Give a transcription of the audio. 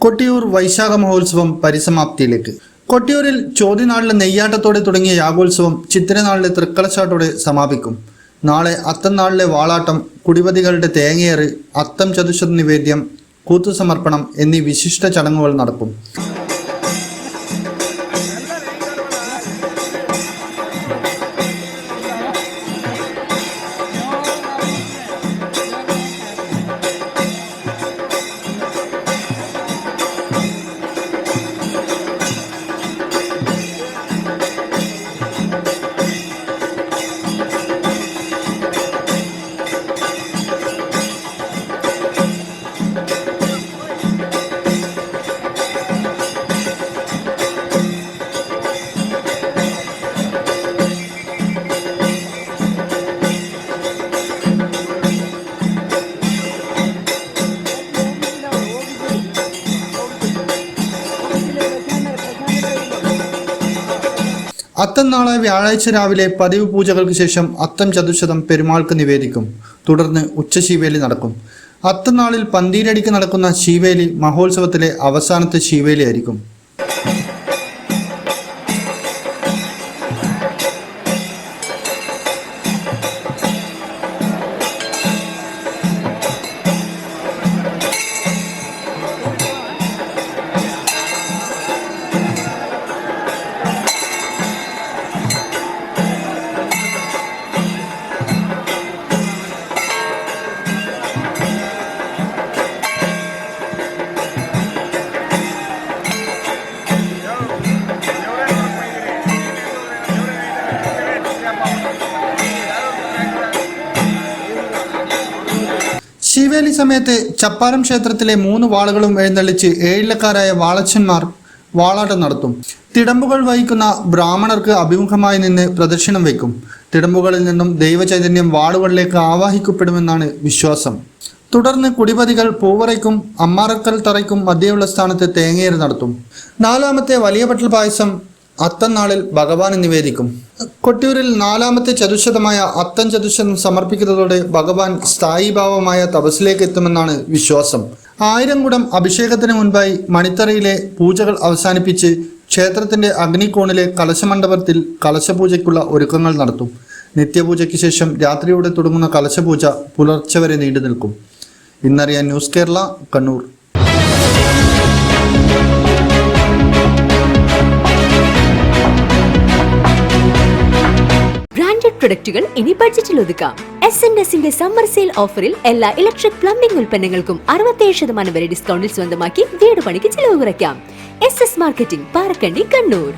കൊട്ടിയൂർ വൈശാഖ മഹോത്സവം പരിസമാപ്തിയിലേക്ക്. കൊട്ടിയൂരിൽ ചോതിനാളിലെ നെയ്യാട്ടത്തോടെ തുടങ്ങിയ യാഗോത്സവം ചിത്തിരനാളിലെ തൃക്കളച്ചാട്ടോടെ സമാപിക്കും. നാളെ അത്തംനാളിലെ വാളാട്ടം, കുടിവതികളുടെ തേങ്ങയേറ്, അത്തം ചതുശത നിവേദ്യം, കൂത്തുസമർപ്പണം എന്നീ വിശിഷ്ട ചടങ്ങുകൾ നടക്കും. അത്തം നാളെ വ്യാഴാഴ്ച രാവിലെ പതിവ് പൂജകൾക്ക് ശേഷം അത്തം ചതുശതം പെരുമാൾക്ക് നിവേദിക്കും. തുടർന്ന് ഉച്ചശീവേലി നടക്കും. അത്തം നാളിൽ പന്തീരടിക്ക് നടക്കുന്ന ശീവേലി മഹോത്സവത്തിലെ അവസാനത്തെ ശീവേലി ആയിരിക്കും. ശീവേലി സമയത്ത് ചപ്പാരം ക്ഷേത്രത്തിലെ 3 വാളുകളും എഴുന്നള്ളിച്ച് ഏഴിലക്കാരായ വാളച്ചന്മാർ വാളാട്ടം നടത്തും. തിടമ്പുകൾ വഹിക്കുന്ന ബ്രാഹ്മണർക്ക് അഭിമുഖമായി നിന്ന് പ്രദക്ഷിണം വയ്ക്കും. തിടമ്പുകളിൽ നിന്നും ദൈവചൈതന്യം വാളുകളിലേക്ക് ആവാഹിക്കപ്പെടുമെന്നാണ് വിശ്വാസം. തുടർന്ന് കുടിപതികൾ പൂവറയ്ക്കും അമ്മാറക്കൽ തറയ്ക്കും മധ്യയുള്ള സ്ഥാനത്ത് തേങ്ങയേറ് നടത്തും. 4ാമത്തെ വലിയ പട്ടൽ പായസം അത്തം നാളിൽ ഭഗവാന് നിവേദിക്കും. കൊട്ടിയൂരിൽ 4ാമത്തെ ചതുശതമായ അത്തം ചതുശതം സമർപ്പിക്കുന്നതോടെ ഭഗവാൻ സ്ഥായീഭാവമായ തപസ്സിലേക്ക് എത്തുമെന്നാണ് വിശ്വാസം. 1000 കുടം അഭിഷേകത്തിന് മുൻപായി മണിത്തറയിലെ പൂജകൾ അവസാനിപ്പിച്ച് ക്ഷേത്രത്തിന്റെ അഗ്നികോണിലെ കലശമണ്ഡപത്തിൽ കലശപൂജയ്ക്കുള്ള ഒരുക്കങ്ങൾ നടത്തും. നിത്യപൂജയ്ക്ക് ശേഷം രാത്രിയോടെ തുടങ്ങുന്ന കലശപൂജ പുലർച്ചെ വരെ നീണ്ടു നിൽക്കും. ഇന്നറിയാൻ ന്യൂസ് കേരള, കണ്ണൂർ. പ്രൊഡക്റ്റുകൾ ഇനി ബഡ്ജറ്റിൽ ഒതുക്കാം. S&Sന്റെ സമ്മർ സെയിൽ ഓഫറിൽ എല്ലാ ഇലക്ട്രിക് പ്ലംബിംഗ് ഉൽപ്പന്നങ്ങൾക്കും 67% വരെ ഡിസ്കൗണ്ടിൽ സ്വന്തമാക്കി വീട് പണിക്ക് ചിലവ് കുറയ്ക്കാം. SS marketing, Parakkandi, Kannur.